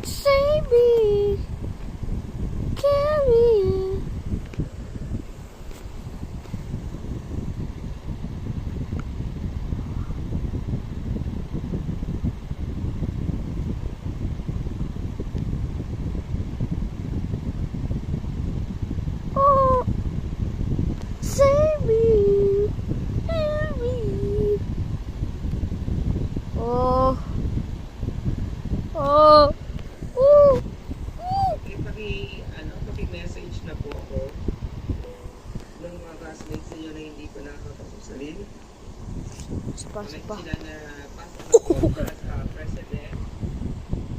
Save me, carry you. Oh, save me, carry. Oh, oh. Paki-message na po ako ng mga classmates ninyo na hindi ko nakakapagsalin. Spa. Sila na pasok ako as president.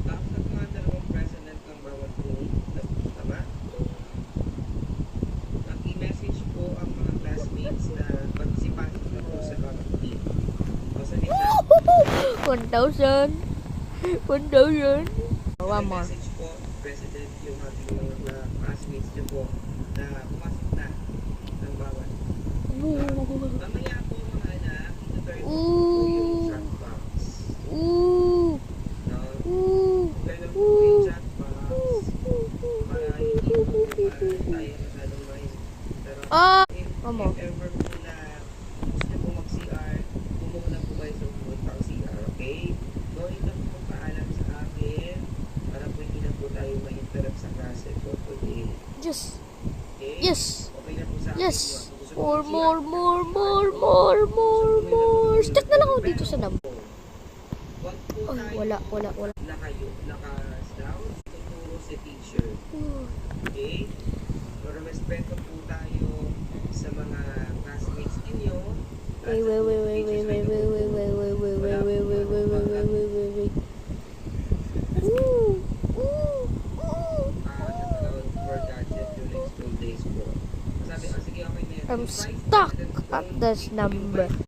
Tapos at mga dalawang president ng bawat room. Tama? Paki-message po ang mga classmates na participant na po sa bawat team. O sa nila. 1,000. 1,000. One more. Message po, President, yung ating mga classmates niyo po na pumasok na ng bawat. Mamaya po mga anak, ito-turn po yung chat box. No? Turn po yung chat box para hindi po tayo masyadong pero if ever po na gusto niyo po mag-CR, pumuna po kayo sa pang CR, okay? Going na po magpaalam sa akin para po hindi na po tayo ma-interrupt sa klase po today. Yes. Okay? Yes. Okay na po sa akin. Yes. More. Stuck na lang ako dito sa number. Wag po Ay, tayo wala. naka-down, tuturo si teacher. Okay? Pero respeto po tayo sa mga classmates ninyo. I'm stuck at this number.